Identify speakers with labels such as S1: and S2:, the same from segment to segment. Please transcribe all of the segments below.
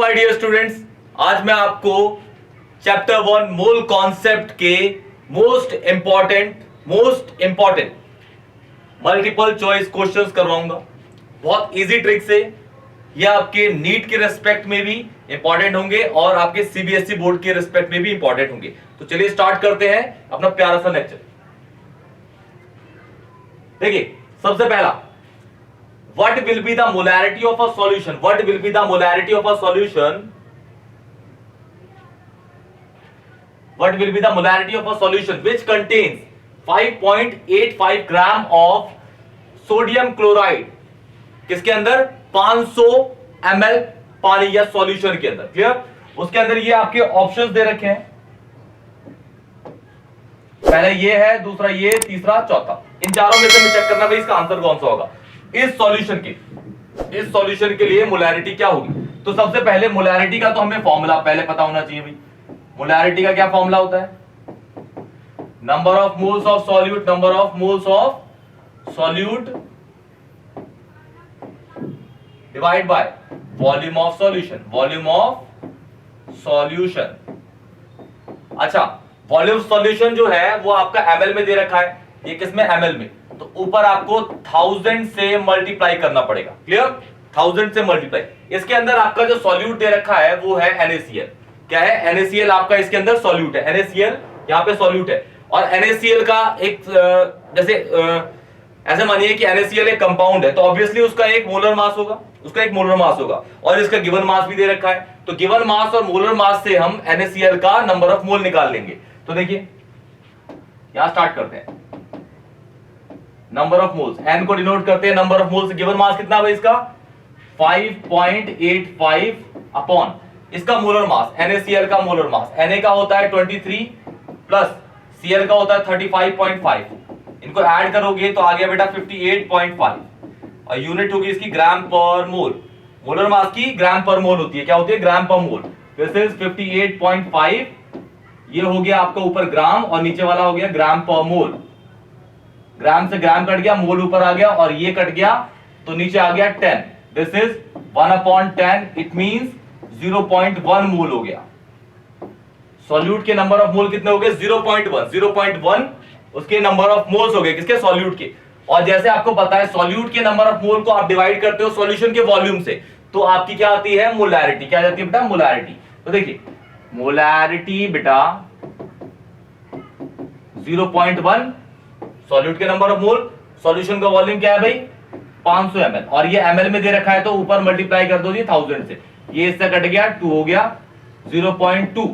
S1: My dear students, आज मैं आपको चैप्टर 1 मोल कॉन्सेप्ट के most important multiple choice questions करवाऊंगा। बहुत इजी ट्रिक से ये आपके नीट के रेस्पेक्ट में भी इंपॉर्टेंट होंगे और आपके सीबीएसई बोर्ड के रेस्पेक्ट में भी इंपॉर्टेंट होंगे। तो चलिए स्टार्ट करते हैं अपना प्यारा सा लेक्चर। देखिए, सबसे पहला, what will be the molarity of a solution? What will be the molarity of a solution? What will be the molarity of a solution which contains 5.85 gram of sodium chloride? किसके अंदर? 500 ml पानी या solution के अंदर। Clear? उसके अंदर ये आपके ऑप्शंस दे रखे हैं। पहले ये है, दूसरा ये, तीसरा, चौथा। इन चारों में से मैं चेक करना भाई इसका आंसर कौन सा होगा। इस सॉल्यूशन के लिए मोलैरिटी क्या होगी? तो सबसे पहले मोलैरिटी का तो हमें फॉर्मूला पहले पता होना चाहिए भाई। मोलैरिटी का क्या फॉर्मूला होता है? Number of moles of solute, number of moles of solute divide by volume of solution, volume of solution. अच्छा, वॉल्यूम सॉल्यूशन जो है वो आपका एमएल में दे रखा है। ये किसमें? एमएल में। तो ऊपर आपको 1000 से मल्टीप्लाई करना पड़ेगा। क्लियर? 1000 से मल्टीप्लाई। इसके अंदर आपका जो सॉल्यूट दे रखा है वो है NaCl। क्या है? NaCl आपका इसके अंदर सॉल्यूट है। NaCl यहाँ पे सॉल्यूट है। और NaCl का एक जैसे ऐसे मानिए कि NaCl एक कंपाउंड है, तो ऑब्वियसली उसका एक मोलर मास होगा, और इसका गिवन मास भी दे रखा है। तो गिवन मास और मोलर मास से हम NaCl का नंबर ऑफ मोल निकाल लेंगे। तो देखिए, यहां स्टार्ट करते हैं। नंबर ऑफ मोल्स, n को डिनोट करते हैं number of moles. Given mass कितना है इसका? 5.85 अपॉन इसका मोलर मास, NaCl का मोलर मास। Na का होता है 23 प्लस Cl का होता है 35.5। इनको ऐड करोगे तो आ गया बेटा 58.5 और यूनिट होगी इसकी ग्राम पर मोल। मोलर मास की ग्राम पर मोल होती है। क्या होती है? ग्राम पर मोल। This is 58.5। ये हो गया आपका ऊपर ग्राम और नीचे वाला हो गया ग्राम पर मोल। ग्राम से ग्राम कट गया, मोल ऊपर आ गया और ये कट गया तो नीचे आ गया 10। This is 1/10। इट मींस 0.1 मोल हो गया। सॉल्यूट के नंबर ऑफ मोल कितने हो गए? 0.1 उसके नंबर ऑफ मोल्स हो गए। किसके? सॉल्यूट के। और जैसे आपको पता है सॉल्यूट के नंबर ऑफ मोल को आप डिवाइड करते हो सॉल्यूशन के वॉल्यूम से, तो आपकी क्या आती है? मोलैरिटी। क्या जाती है बेटा? मोलैरिटी। तो देखिए, मोलैरिटी बेटा 0.1 सॉल्यूट के नंबर ऑफ मोल, सॉल्यूशन का वॉल्यूम क्या है भाई? 500 ml, और ये ml में दे रखा है तो ऊपर मल्टीप्लाई कर दो जी 1000 से। ये इससे कट गया, 2 हो गया, 0.2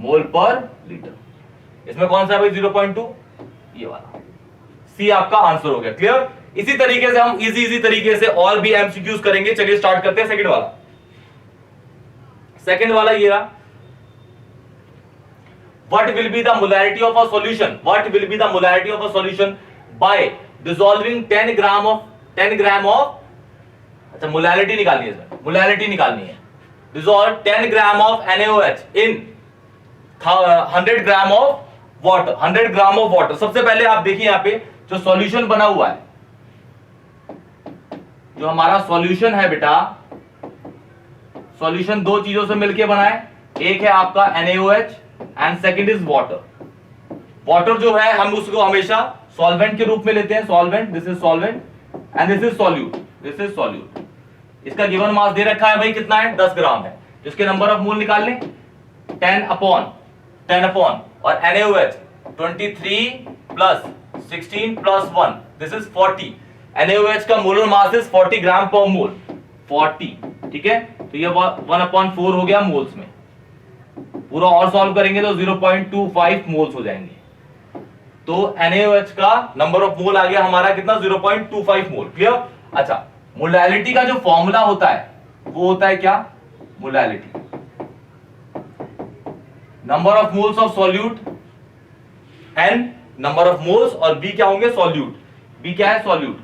S1: मोल पर लीटर। इसमें कौन सा है भाई 0.2? ये वाला। सी आपका आंसर हो गया। क्लियर? इसी तरीके से हम इजी तरीके से और भी एमसीक्यूज करेंगे। चलिए स्टार्ट करते हैं। सेकंड वाला ये रहा। What will be the molarity of a solution? What will be the molarity of a solution by dissolving 10 gram of अच्छा, मोलैरिटी निकालनी है इसमें, मोलैरिटी निकालनी है। Dissolve 10 gram of NaOH in 100 gram of water, 100 gram of water। सबसे पहले आप देखिए यहाँ पे जो सॉल्यूशन बना हुआ है, जो हमारा सॉल्यूशन है बेटा, सॉल्यूशन दो चीजों से मिलकर बना है। एक है आपका NaOH and second is water. Water जो है हम उसको हमेशा सॉल्वेंट के रूप में लेते हैं। Solvent, this is solvent and this is solute, this is solute. इसका गिवन मास दे रखा है भाई, कितना है? 10 ग्राम है। इसके नंबर ऑफ मोल निकाल लें, 10 अपॉन और NaOH 23 plus 16 plus 1, this is 40। NaOH का मोलर मास इज 40 ग्राम पर मोल, 40। ठीक है, तो ये 1/4 हो गया मोल्स में। पूरा और सॉल्व करेंगे तो 0.25 मोल्स हो जाएंगे। तो NaOH का नंबर ऑफ मोल आ गया हमारा कितना? 0.25 मोल। क्लियर? अच्छा, मोलैरिटी का जो फॉर्मूला होता है वो होता है क्या? Molarity, number of moles of solute, N number of moles, और B क्या होंगे? सॉल्यूट। B क्या है? सॉल्यूट।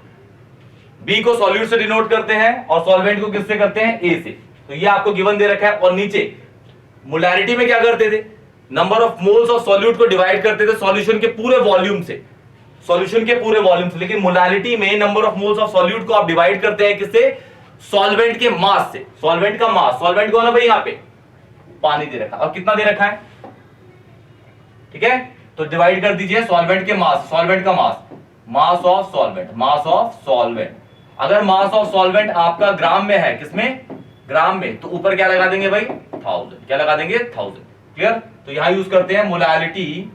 S1: B को सॉल्यूट से डिनोट करते हैं और सॉल्वेंट को किससे करते हैं? A से। तो ये आपको गिवन दे रखा है। और नीचे मोलैरिटी में क्या करते थे? Number of moles of solute को डिवाइड करते थे सॉल्यूशन के पूरे वॉल्यूम से, लेकिन मोलैरिटी में number of moles of solute को आप डिवाइड करते हैं किससे? सॉल्वेंट के मास से, सॉल्वेंट का मास, सॉल्वेंट कौन है भाई यहाँ पे, पानी दे रखा है, और कितना दे रखा है, ठीक है, तो डिवाइड कर दीजिए सॉल्वेंट के मास, सॉल्वेंट का mass, mass of solvent, mass of solvent. अगर मास ऑफ सॉल्वेंट आपका ग्राम में है, किसमें, ग्राम में, तो ऊपर क्या लगा देंगे भाई, 1000, क्या लगा देंगे, 1000, क्लियर। तो यहां यूज करते हैं molality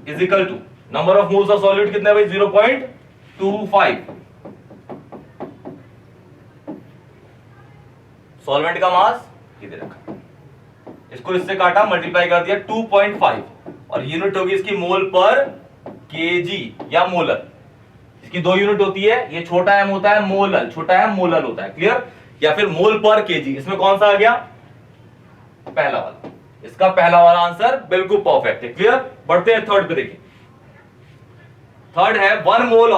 S1: is equal to number of moles of solute, कितने भाई, 0.25, सॉल्वेंट का मास ये दे रखा, इसको इससे काटा, मल्टीप्लाई कर दिया 2.5, और यूनिट होगी इसकी मोल पर केजी या मोलर। इसकी दो यूनिट होती है, ये छोटा एम होता है मोलल, छोटा एम मोलल होता है, क्लियर, या फिर मोल पर केजी। इसमें कौन सा आ गया, पहला वाला, इसका पहला वाला आंसर बिल्कुल परफेक्ट है, क्लियर। बढ़ते हैं थर्ड पे, देखिए थर्ड है 1 mole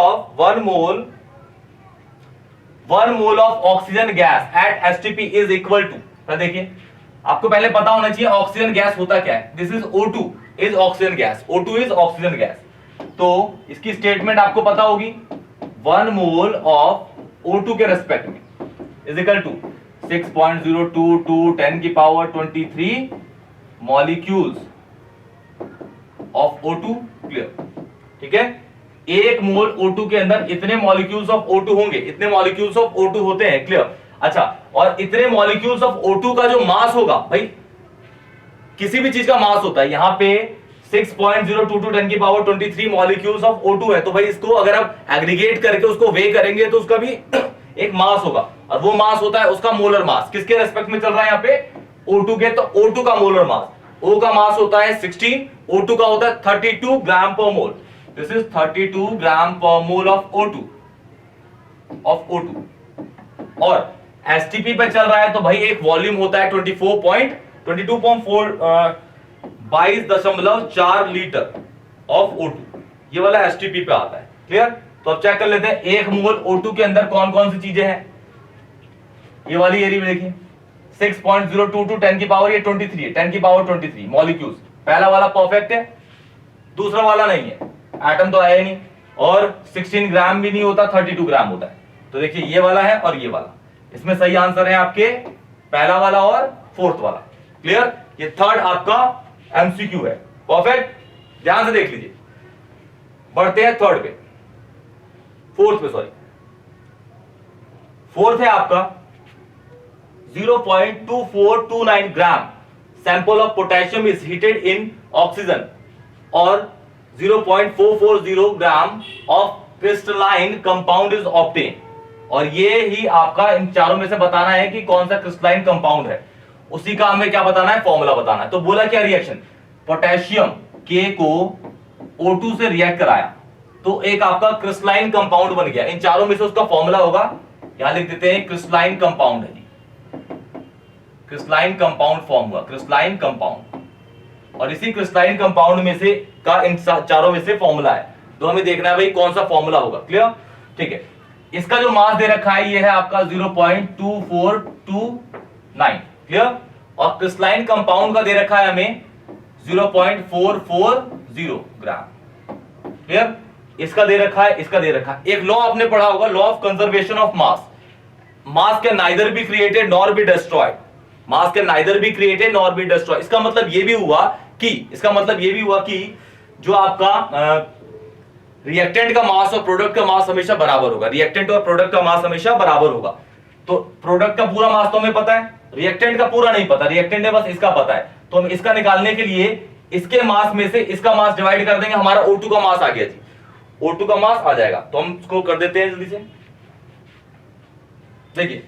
S1: of oxygen gas at STP is equal to, देखिए आपको पहले पता होना चाहिए ऑक्सीजन गैस होता क्या है, this is O2 is oxygen gas, O2 is oxygen gas. तो इसकी स्टेटमेंट आपको पता होगी, 1 मोल ऑफ O2 के रेस्पेक्ट में इज इक्वल टू 6.022 10 की power 23 molecules of O2, clear, ठीक है। एक मोल O2 के अंदर इतने मॉलिक्यूल्स ऑफ O2 होंगे, इतने मॉलिक्यूल्स ऑफ O2 होते हैं, क्लियर। अच्छा, और इतने मॉलिक्यूल्स ऑफ O2 का जो मास होगा भाई, किसी भी चीज का मास होता है, यहां पे 6.022 10 की पावर 23 मॉलिक्यूल्स ऑफ O2 है, तो भाई इसको अगर आप एग्रीगेट करके उसको वे करेंगे तो उसका भी एक मास होगा, और वो मास होता है उसका मोलर मास। किसके रेस्पेक्ट में चल रहा है यहाँ पे, O2 के, तो O2 का मोलर मास, O का मास होता है 16, O2 का होता है 32 ग्राम पर मोल, दिस इज 32 ग्राम पर मोल ऑफ O2, और एसटीपी पे चल रहा है, तो भाई एक वॉल्यूम होता है 22.4 लीटर ऑफ O2, ये वाला एसटीपी पे आता है, क्लियर। तो अब चेक कर लेते हैं, एक मोल O2 के अंदर कौन कौन सी चीजें हैं, ये वाली एरिया में देखिए 6.022 10 की पावर ये 23 है, 10 की पावर 23 मॉलिक्यूल्स, पहला वाला परफेक्ट है, दूसरा वाला नहीं है, एटम तो आया ही नहीं, और 16 ग्राम भी नहीं होता, 32 ग्राम होता है। तो देखिए ये वाला है और ये वाला, इसमें सही आंसर है आपके पहला वाला और फोर्थ वाला, क्लियर। ये थर्ड आपका एमसीक्यू है, परफेक्ट, ध्यान से देख लीजिए। बढ़ते हैं थर्ड पे, फोर्थ पे, सॉरी फोर्थ है आपका 0.2429 gram sample of potassium is heated in oxygen, और 0.440 gram of crystalline compound is obtain, और ये ही आपका इन चारों में से बताना है कि कौन सा क्रिस्टलाइन कंपाउंड है, उसी का हमें क्या बताना है, फॉर्मूला बताना है। तो बोला क्या, रिएक्शन, पोटेशियम के को O2 से रिएक्ट कराया, तो एक आपका क्रिस्टलाइन कंपाउंड बन गया, इन चारों में से उसका फॉर्मूला होगा, यहां लिख देते हैं क्रिस्टलाइन कंपाउंड है जी, क्रिस्टलाइन कंपाउंड फॉर्म हुआ, क्रिस्टलाइन कंपाउंड, और इसी क्रिस्टलाइन कंपाउंड में से का इन चारों में से फॉर्मूला है, तो हमें देखना है भाई कौन सा फॉर्मूला होगा, क्लियर, ठीक है। इसका जो मास दे रखा है ये है आपका 0.2429, क्लियर, और क्रिस्टलाइन कंपाउंड का दे रखा है हमें 0.440 ग्राम, क्लियर। इसका दे रखा है, इसका दे रखा है। एक लॉ आपने पढ़ा होगा, law of conservation of mass, mass can neither be created nor be destroyed, mass can neither be created nor be destroyed. इसका मतलब ये भी हुआ कि जो आपका रिएक्टेंट का मास और प्रोडक्ट का मास हमेशा बराबर होगा, रिएक्टेंट और प्रोडक्ट का मास हमेशा बराबर होगा। तो प्रोडक्ट का पूरा मास तो हमें पता है, रिएक्टेंट का पूरा नहीं पता, रिएक्टेंट है बस इसका पता है, तो हम इसका निकालने के लिए इसके मास में से इसका मास डिवाइड कर देंगे, हमारा O2 का मास आ गया जी, O2 का मास आ जाएगा, तो हम इसको कर देते हैं जल्दी से। देखिए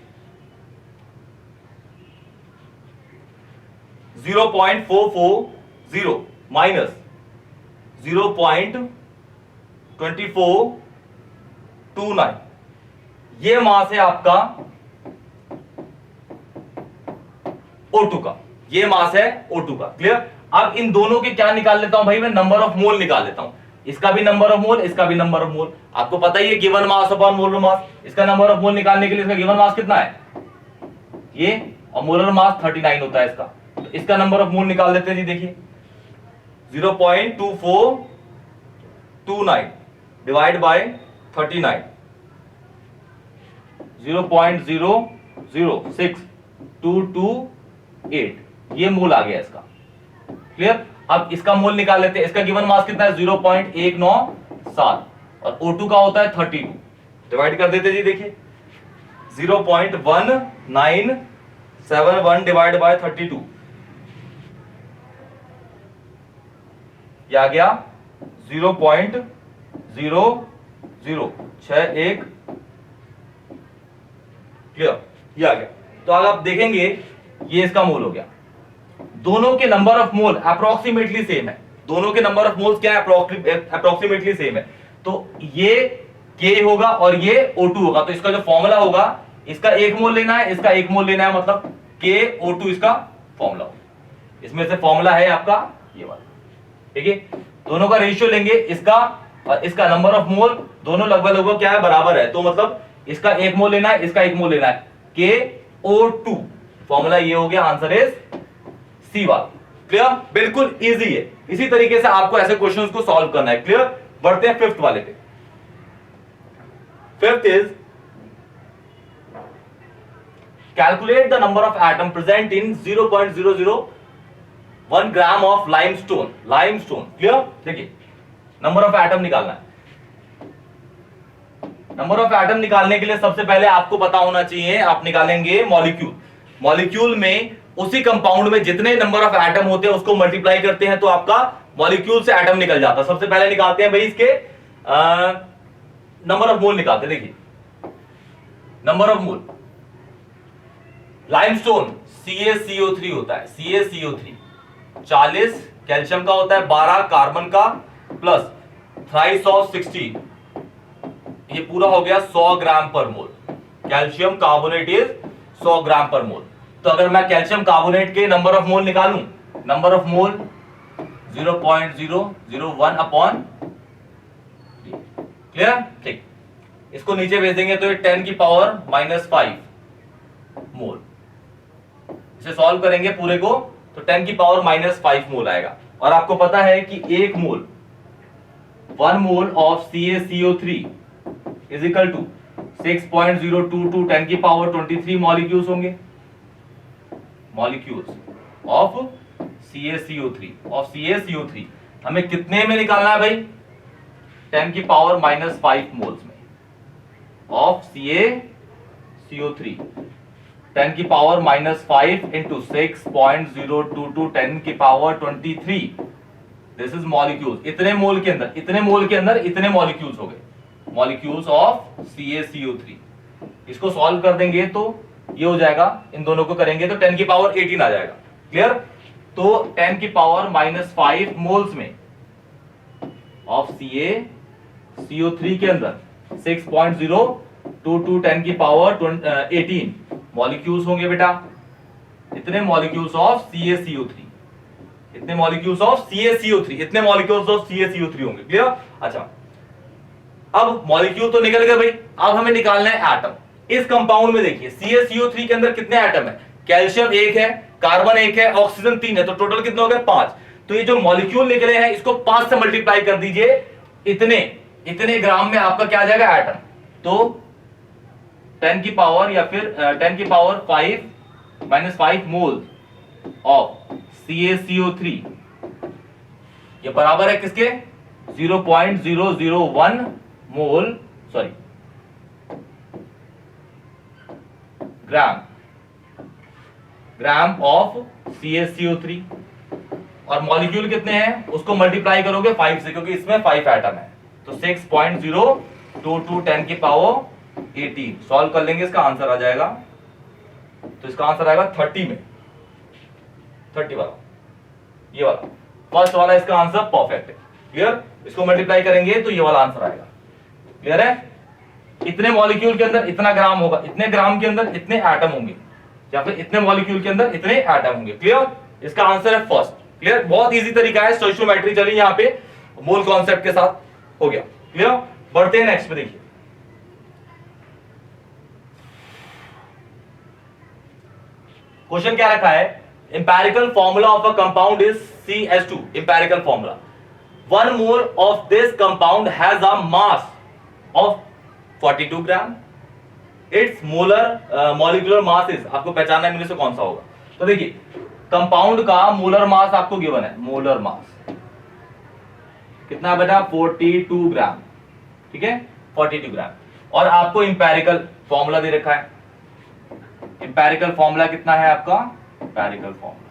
S1: 0.440 माइनस 0.2429, ये मास है आपका O2 का, ये मास है O2 का, क्लियर। अब इन दोनों के क्या निकाल लेता हूं भाई, मैं नंबर ऑफ मोल निकाल लेता हूं, इसका भी नंबर ऑफ मोल, इसका भी नंबर ऑफ मोल। आपको पता ही है given mass upon molar mass, इसका नंबर ऑफ मोल निकालने के लिए इसका गिवन मास कितना है ये, और मोलर मास 39 होता है इसका, तो इसका नंबर ऑफ मोल निकाल देते हैं जी। देखिए 0.2429 डिवाइड बाय 39, 0.006228 ये मोल आ गया इसका। क्लियर? अब इसका मोल निकाल लेते हैं। इसका गिवन मास कितना है? 0.197 और O2 का होता है 32। डिवाइड कर देते जी, देखिए 0.1971 डिवाइड बाय 32 ये आ गया 0.0061। क्लियर? ये आ गया। तो अगर आप देखेंगे ये इसका मोल हो गया। दोनों के number of mole approximately same है। दोनों के नंबर ऑफ मोल्स क्या है? अप्रोक्सीमेटली सेम है। तो ये K होगा और ये O2 होगा। तो इसका जो फॉर्मूला होगा, इसका एक मोल लेना है, इसका एक मोल लेना है, मतलब KO2 इसका फॉर्मूला होगा। इसमें से फॉर्मूला है आपका ये वाला। ठीक है? दोनों का रेशियो लेंगे, इसका और इसका नंबर ऑफ मोल दोनों लगभग क्या है? बराबर है। तो मतलब इसका एक मोल लेना है, इसका एक मोल लेना है, KO2। फॉर्मूला ये हो गया। आंसर इज सी वाला। क्लियर? बिल्कुल इजी है। इसी तरीके से आपको ऐसे क्वेश्चंस को सॉल्व करना है। क्लियर? बढ़ते हैं फिफ्थ वाले पे। Fifth is calculate the number of atom present in 0.001 gram of limestone. Limestone. Clear? देखिए नंबर ऑफ एटम निकालना है। नंबर ऑफ एटम निकालने के लिए सबसे पहले आपको पता होना चाहिए, आप निकालेंगे मॉलिक्यूल। मॉलिक्यूल में उसी कंपाउंड में जितने नंबर ऑफ एटम होते हैं उसको मल्टीप्लाई करते हैं तो आपका मॉलिक्यूल से एटम निकल जाता है। सबसे पहले निकालते हैं भाई इसके नंबर ऑफ मोल निकालते हैं। देखिए number of mole limestone CaCO3 होता है। CaCO3 40 कैल्शियम का होता है, 12 कार्बन का प्लस थ्राइस ऑफ 16, ये पूरा हो गया 100 ग्राम पर मोल। कैल्शियम कार्बोनेट इज 100 ग्राम पर मोल। तो अगर मैं कैल्शियम कार्बोनेट के नंबर ऑफ मोल निकालूं, number of mole 0.001 upon. Clear? ठीक। इसको नीचे भेज देंगे तो ये 10 की पावर -5 मोल। इसे सॉल्व करेंगे पूरे को तो 10 की पावर -5 मोल आएगा। और आपको पता है कि एक mole 1 mole of CaCO3 is equal to 6.022 10 की पावर 23 मॉलिक्यूल्स होंगे। मॉलिक्यूल्स ऑफ CaCO3 हमें कितने में निकालना है भाई? 10 की पावर -5 मोल्स में ऑफ CaCO3। 10 की पावर -5 इंटू 6.022 10 की पावर 23। This is molecules. इतने मोल के अंदर इतने मॉलिक्यूल्स हो गए, मॉलिक्यूल्स ऑफ CaCO3। इसको सॉल्व कर देंगे तो ये हो जाएगा, इन दोनों को करेंगे तो 10 की पावर 18 आ जाएगा। क्लियर? तो 10 की पावर -5 मोल्स में ऑफ CaCO3 के अंदर 6.022 10 की पावर 18 मॉलिक्यूल्स होंगे बेटा। इतने मॉलिक्यूल्स ऑफ CaCO3, इतने मॉलिक्यूल्स ऑफ CaCO3 होंगे। क्लियर? अच्छा, अब मॉलिक्यूल तो निकल गए भाई, अब हमें निकालना है एटम। इस कंपाउंड में देखिए CaCO3 के अंदर कितने एटम है? कैल्शियम 1 है, कार्बन 1 है, ऑक्सीजन 3 है, तो टोटल कितने हो गए? 5। तो ये जो मॉलिक्यूल निकले हैं इसको 5 से मल्टीप्लाई कर दीजिए, इतने ग्राम में आपका क्या आ जाएगा? एटम। तो 10 की पावर या फिर 10 की पावर 5 -5 मोल ऑफ CaCO3 ये बराबर है किसके? 0.001 मोल ग्राम ऑफ CaCO3। और मॉलिक्यूल कितने हैं उसको मल्टीप्लाई करोगे 5 से, क्योंकि इसमें 5 एटम है। तो 6.022 10 की पावर 18 सॉल्व कर लेंगे, इसका आंसर आ जाएगा। तो इसका आंसर आएगा 30 में, 30 वाला, ये वाला फर्स्ट वाला इसका आंसर परफेक्ट है। क्लियर? इसको मल्टीप्लाई करेंगे तो ये वाला आंसर आएगा। क्लियर है? इतने मॉलिक्यूल के अंदर इतना ग्राम होगा, इतने ग्राम के अंदर इतने एटम होंगे, या फिर इतने मॉलिक्यूल के अंदर इतने एटम होंगे। क्लियर? इसका आंसर है फर्स्ट। क्लियर? बहुत इजी तरीका है, स्टोइचियोमेट्री चली यहाँ पे मोल कॉन्सेप्ट के साथ हो गया। क्लियर? बढ़ते हैं नेक्स्ट पे। देखिए क्वेश्चन क्या रखा है? empirical formula of a compound is CH2. empirical formula, 1 mole of this compound has a mass of 42 gram, it's molar molecular mass is, आपको पहचानना है इनमें से कौन सा होगा। तो देखिए कंपाउंड का मोलर मास आपको गिवन है, मोलर मास कितना बेटा 42 ग्राम, ठीक है 42 ग्राम। और आपको इंपेरिकल फॉर्मूला दे रखा है, इंपेरिकल फॉर्मूला कितना है आपका, इंपेरिकल फॉर्मूला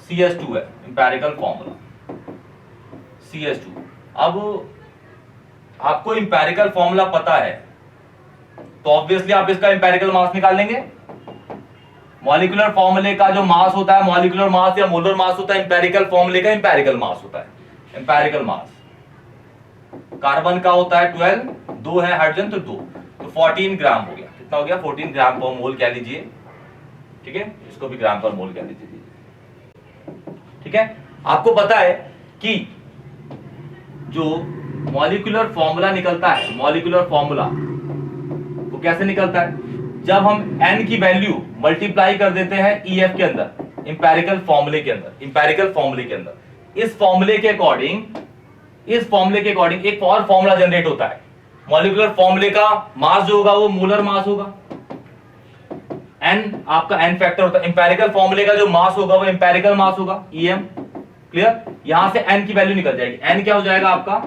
S1: CS2 है, इंपेरिकल फॉर्मूला CS2। अब आपको इंपेरिकल फॉर्मूला पता है तो ऑब्वियसली आप इसका इंपेरिकल मास निकाल लेंगे। मॉलिक्यूलर फॉर्मूले का जो मास होता है, मॉलिक्यूलर मास या मोलर मास होता है, इंपेरिकल फॉर्मूले का इंपेरिकल मास होता है। इंपेरिकल मास कार्बन का होता है 12, 2 है हाइड्रोजन तो 2, तो 14 ग्राम हो गया। कितना हो गया 14 ग्राम पर मोल कह लीजिए, ठीक है इसको भी ग्राम पर मोल कह लीजिए, ठीक है। आपको पता है कि जो मॉलिक्यूलर फॉर्मूला निकलता है, मॉलिक्यूलर फॉर्मूला वो कैसे निकलता है, जब हम n की वैल्यू मल्टीप्लाई कर देते हैं EF के अंदर, इंपेरिकल फॉर्मूले के अंदर, इंपेरिकल फॉर्मूले के अंदर, इस फॉर्मूले के अकॉर्डिंग एक और फॉर्मूला जनरेट होता है। मॉलिक्यूलर फॉर्मूले का मास जो होगा वो मोलर मास होगा, n आपका n फैक्टर होता है, इंपेरिकल फॉर्मूले का जो मास होगा वो इंपेरिकल मास होगा EM। क्लियर, यहां से n की वैल्यू निकल जाएगी, n क्या हो जाएगा आपका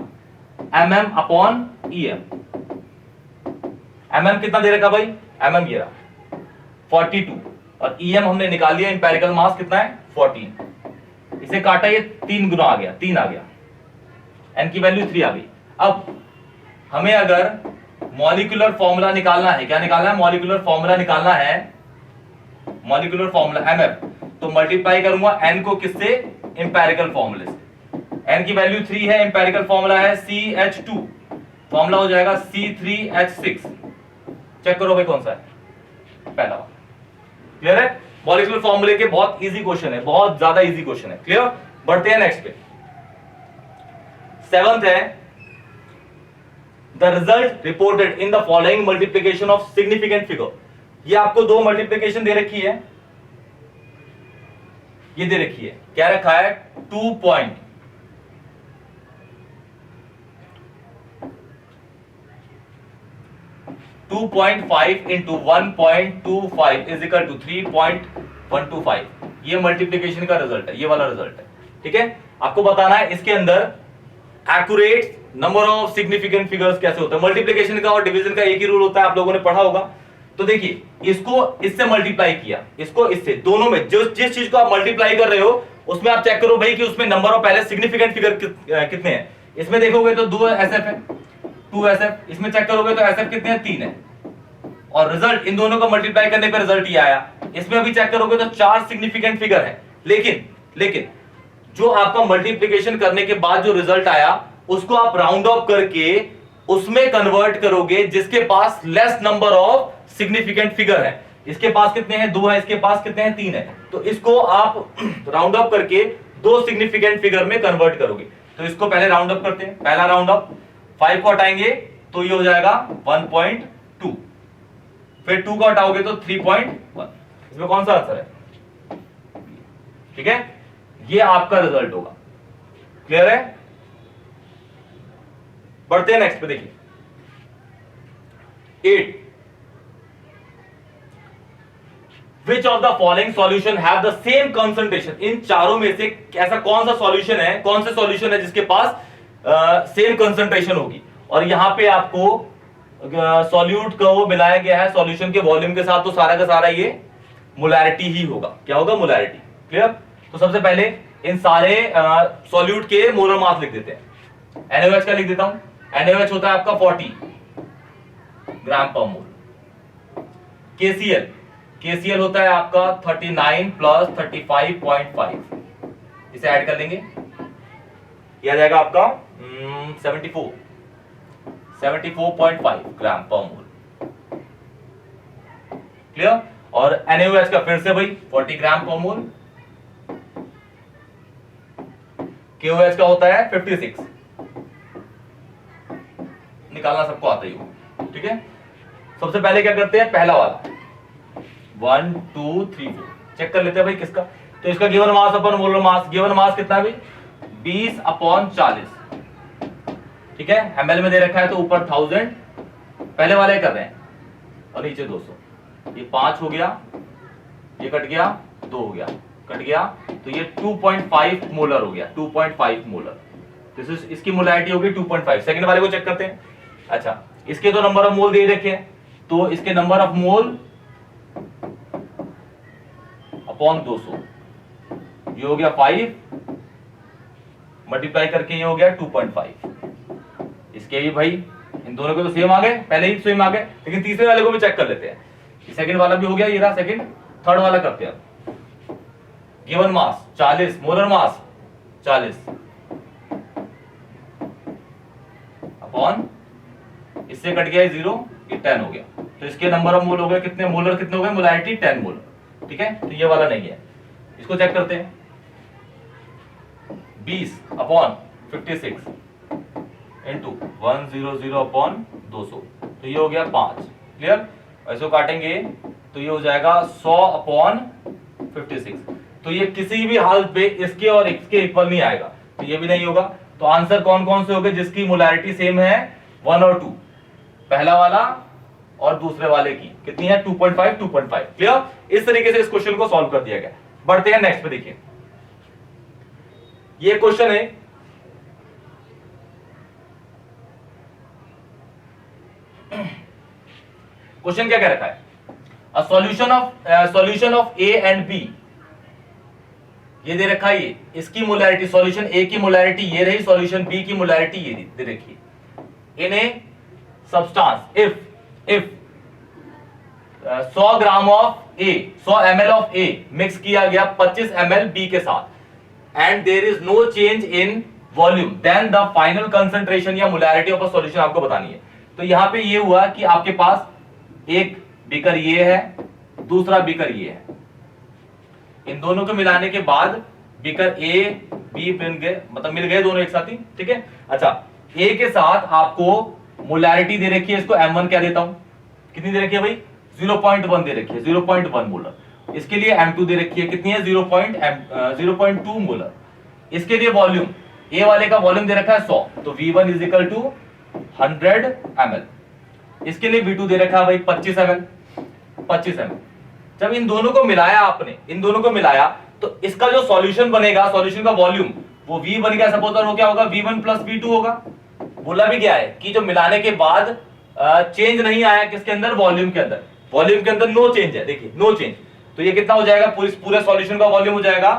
S1: mm अपॉन EM। mm कितना दे रखा भाई, mm ये रहा 42 और EM हमने निकाल लिया, इंपेरिकल मास कितना है 14, इसे काटा ये 3 गुना आ गया, 3 आ गया, n की वैल्यू 3 आ गई। अब हमें अगर मॉलिक्यूलर फॉर्मूला निकालना है, क्या निकालना है, मॉलिक्यूलर फॉर्मूला निकालना है, मॉलिक्यूलर फॉर्मूला MF, तो मल्टीप्लाई करूंगा n को किससे, इंपेरिकल फॉर्मूले से। n की वैल्यू 3 है, इंपेरिकल फॉर्मूला है CH2, फॉर्मूला हो जाएगा C3H6। चेक करो भाई कौन सा है, पहला वाला। क्लियर है, मॉलिक्यूलर फॉर्मूले के बहुत इजी क्वेश्चन है, बहुत ज्यादा इजी क्वेश्चन है। क्लियर, बढ़ते हैं नेक्स्ट पे। 7th है the result reported in the following multiplication of significant figure. ये आपको दो मल्टीप्लीकेशन दे रखी है, ये दे रखी है, क्या रखा है 2.5 इंटू 1.25 इज इक्वल टू 3.125। ये मल्टीप्लीकेशन का रिजल्ट है, ये वाला रिजल्ट है, ठीक है। आपको बताना है इसके अंदर accurate number of significant figures कैसे होता है। मल्टीप्लिकेशन का और डिवीजन का एक ही रूल होता है, आप लोगों ने पढ़ा होगा। तो देखिए इसको इससे मल्टीप्लाई किया, इसको इससे, दोनों में जो जिस चीज को आप मल्टीप्लाई कर रहे हो उसमें आप चेक करो भाई कि उसमें नंबर ऑफ पहले सिग्निफिकेंट फिगर कितने हैं। इसमें देखोगे तो 2 SF है, 2 SF, इसमें चेक करोगे तो SF कितने हैं 3 है, और रिजल्ट इन दोनों को मल्टीप्लाई करने पर रिजल्ट ये आया। इसमें अभी चेक करोगे तो 4 सिग्निफिकेंट फिगर है, लेकिन जो आपका मल्टीप्लिकेशन करने के बाद जो रिजल्ट आया उसको आप राउंड ऑफ करके उसमें कन्वर्ट करोगे जिसके पास less number of significant figure है। इसके पास कितने हैं 2 है, इसके पास कितने हैं 3 है, तो इसको आप राउंड ऑफ करके 2 सिग्निफिकेंट फिगर में कन्वर्ट करोगे। तो इसको पहले राउंड ऑफ करते हैं, पहला राउंड ऑफ 5 को हटाएंगे तो ये हो जाएगा 1.2, फिर 2 को हटाओगे तो 3.1। इसमें कौन सा आंसर है, ठीक है, ये आपका रिजल्ट होगा। क्लियर है, बढ़ते हैं नेक्स्ट पे। देखिए 8 which of the following solution have the same concentration. इन चारों में से ऐसा कौन सा सॉल्यूशन है, कौन सा सॉल्यूशन है जिसके पास सेम कंसंट्रेशन होगी। और यहां पे आपको सॉल्यूट को मिलाया गया है सॉल्यूशन के वॉल्यूम के साथ, तो सारा का सारा ये मोलैरिटी ही होगा। क्या होगा, मोलैरिटी। क्लियर, तो सबसे पहले इन सारे सॉल्यूट के मोलर मास लिख देते हैं। NaOH का लिख देता हूं, NaOH होता है आपका 40 ग्राम पर मोल। KCl होता है आपका 39 प्लस 35.5, इसे ऐड कर लेंगे, यह आ जाएगा आपका 74.5 ग्राम पर मोल। क्लियर, और NaOH का फिर से भाई 40 ग्राम पर मोल। KOH का होता है 56, निकालना सबको आता ही हो, ठीक है। सबसे पहले क्या करते हैं, पहला वाला 1 2 3 4 चेक कर लेते हैं भाई किसका। तो इसका गिवन मास अपन मोलर मास, गिवन मास कितना है भाई 20/40, ठीक है। ml में दे रखा है तो ऊपर 1000, पहले वाले कर रहे हैं और नीचे 200। ये 5 हो गया, ये कट गया, 2 हो गया, कट गया, तो ये 2.5 मोलर हो गया, 2.5 मोलर। दिस इज, इसकी मोलैरिटी होगी 2.5। सेकंड वाले को चेक करते हैं। अच्छा, इसके तो नंबर ऑफ मोल दे रखे हैं, तो इसके नंबर ऑफ मोल अपॉन 200, ये हो गया 5 मल्टीप्लाई करके ये हो गया 2.5। इसके भी भाई इन दोनों के तो सेम आ गए, पहले ही सेम आ गए, लेकिन तीसरे वाले को भी चेक कर लेते हैं। सेकंड वाला भी हो गया, ये रहा सेकंड। थर्ड वाला करते हैं। Given mass 40, molar mass 40 upon, इससे कट गया 0, ये 10 हो गया। तो इसके नंबर ऑफ मोल हो गए कितने, मोलर कितने हो गए, मोलैरिटी 10 मोलर। ठीक है, तो ये वाला नहीं है, इसको चेक करते हैं। 20 अपॉन 56 इंटू 100 अपॉन 200, तो ये हो गया 5। क्लियर? ऐसे काटेंगे तो ये हो जाएगा 100 अपॉन 56। तो ये किसी भी हालत पे इसके और इसके इक्वल नहीं आएगा, तो ये भी नहीं होगा। तो आंसर कौन कौन से हो गए जिसकी मोलैरिटी सेम है, 1 और 2, पहला वाला और दूसरे वाले की कितनी है, 2.5 2.5। क्लियर? इस तरीके से इस क्वेश्चन को सॉल्व कर दिया गया। बढ़ते हैं नेक्स्ट पे। देखिए ये क्वेश्चन है, क्वेश्चन क्या कह रखा है, a solution of A and B, ये दे रखा है। ये इसकी मोलैरिटी, सॉल्यूशन ए की मोलैरिटी ये रही, सॉल्यूशन बी की मोलैरिटी ये दे रखी है। In a substance if 100 gram of a, 100 ml of a mix किया गया 25 ml बी के साथ, and there is no change in volume, then the final concentration या मोलैरिटी ऑफ अ सॉल्यूशन आपको बतानी है। तो यहां पे ये हुआ कि आपके पास एक बीकर ये है, दूसरा बीकर ये है, इन दोनों को मिलाने के बाद बीकर ए बी बन गए, मतलब मिल गए दोनों एक साथ ही। ठीक है, अच्छा, ए के साथ आपको मोलैरिटी दे रखी है, इसको m1 क्या देता हूं, कितनी दे रखी है भाई, 0.1 दे रखी है, 0.1 मोलर। इसके लिए m2 दे रखी है, कितनी है, 0.2 मोलर। इसके लिए वॉल्यूम, ए वाले का वॉल्यूम दे रखा है 100, तो V1 is equal to 100 ml। इसके लिए V2 दे रखा है भाई 25 ml, 25 ml। जब इन दोनों को मिलाया आपने, इन दोनों को मिलाया, तो इसका जो सॉल्यूशन बनेगा, सॉल्यूशन का वॉल्यूम, वो V बन गया, सपोज वो क्या होगा, V1 प्लस V2 होगा। बोला भी गया है कि जो मिलाने के बाद चेंज नहीं आया किसके अंदर, वॉल्यूम के अंदर, वॉल्यूम के अंदर नो चेंज है, देखिए नो चेंज। तो ये कितना हो जाएगा, पूरे सॉल्यूशन का वॉल्यूम हो जाएगा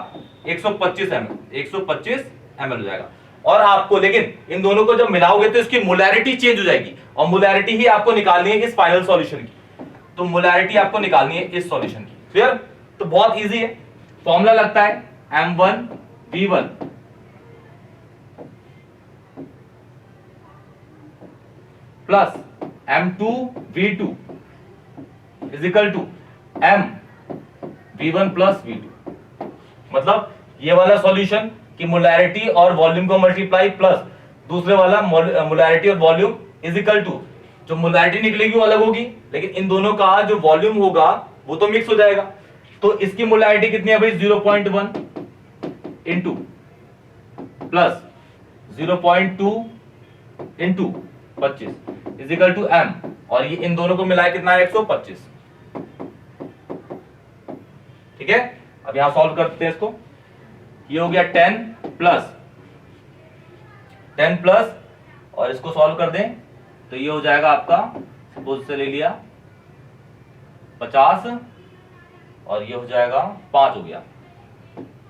S1: 125 ml, 125 ml हो जाएगा। और आपको लेकिन इन दोनों को जब मिलाओगे तो इसकी मोलैरिटी चेंज हो जाएगी, और मोलैरिटी ही आपको निकालनी है इस फाइनल सॉल्यूशन की। तो मोलैरिटी आपको निकालनी है इस सॉल्यूशन की। क्लियर? तो बहुत इजी है, फॉर्मूला लगता है m1 v1 plus m2 v2 is equal to m v1 plus v2। मतलब ये वाला सॉल्यूशन की मोलैरिटी और वॉल्यूम को मल्टीप्लाई प्लस दूसरे वाला मोलैरिटी और वॉल्यूम इज इक्वल टू, जो मोलैरिटी निकलेगी वो अलग होगी, लेकिन इन दोनों का जो वॉल्यूम होगा वो तो मिक्स हो जाएगा। तो इसकी मोलैरिटी कितनी है भाई, 0.1 into plus 0.2 into 25 is equal to m, और ये इन दोनों को मिलाए कितना है, 125। ठीक है, अब यहां सॉल्व करते हैं इसको। ये हो गया 10 प्लस और इसको सॉल्व कर दें तो ये हो जाएगा आपका, सपोज से ले लिया 50, और ये हो जाएगा 5 हो गया,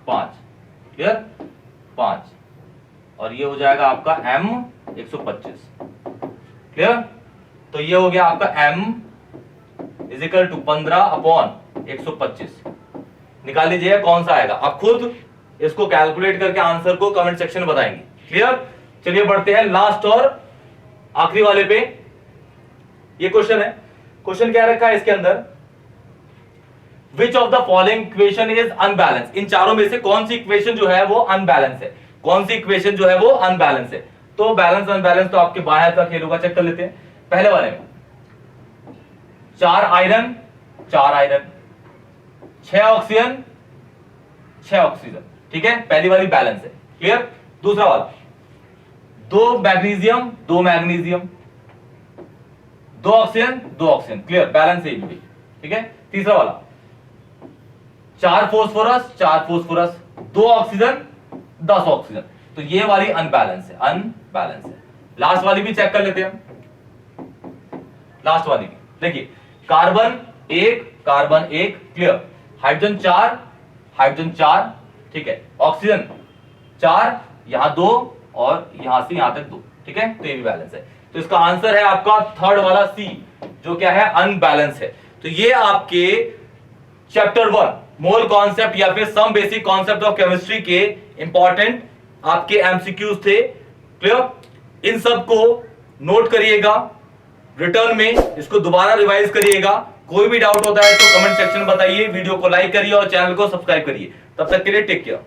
S1: 5। क्लियर? 5, और ये हो जाएगा आपका m 125। क्लियर? तो ये हो गया आपका m is equal to 15 upon 125। निकाल लीजिएगा कौन सा आएगा, आप खुद इसको कैलकुलेट करके आंसर को कमेंट सेक्शन में बताएंगे। क्लियर? चलिए बढ़ते हैं लास्ट और आखिरी वाले पे। ये क्वेश्चन है, क्वेश्चन क्या रखा है इसके अंदर, which of the following equation is unbalance, इन चारों में से कौन सी इक्वेशन जो है वो अनबैलेंस है, कौन सी इक्वेशन जो है वो अनबैलेंस है। तो बैलेंस अनबैलेंस तो आपके बाएं हाथ का खेल होगा, चेक कर लेते हैं। पहले वाले में 4 आयरन 6 ऑक्सीजन 6 ऑक्सीजन। ठीक है, पहली वाली बैलेंस है। क्लियर? दूसरा वाला 2 magnesium 2 magnesium, 2 oxygen, clear, balance है ये भी, ठीक है। तीसरा वाला 4 फोस्फोरस 2 ऑक्सीजन 10 ऑक्सीजन, तो ये वाली अनबैलेंस है। लास्ट वाली भी चेक कर लेते हैं हम, लास्ट वाली भी देखिए, कार्बन 1 क्लियर, हाइड्रोजन 4, ठीक है, ऑक्सीजन 4, यहां 2 और यहां से यहां तक 2, ठीक है, तो ये भी बैलेंस है। तो इसका आंसर है आपका थर्ड वाला सी, जो क्या है, अनबैलेंस है। तो ये आपके चैप्टर 1 मोल कॉन्सेप्ट या फिर some basic concept of chemistry के इंपॉर्टेंट आपके एमसीक्यूज थे, क्लियर। इन सब को नोट करिएगा रिटर्न में, इसको दोबारा रिवाइज करिएगा। कोई भी डाउट होता है तो कमेंट सेक्शन में बताइए, वीडियो को लाइक करिए और चैनल को सब्सक्राइब करिए। तब तक के लिए टेक केयर।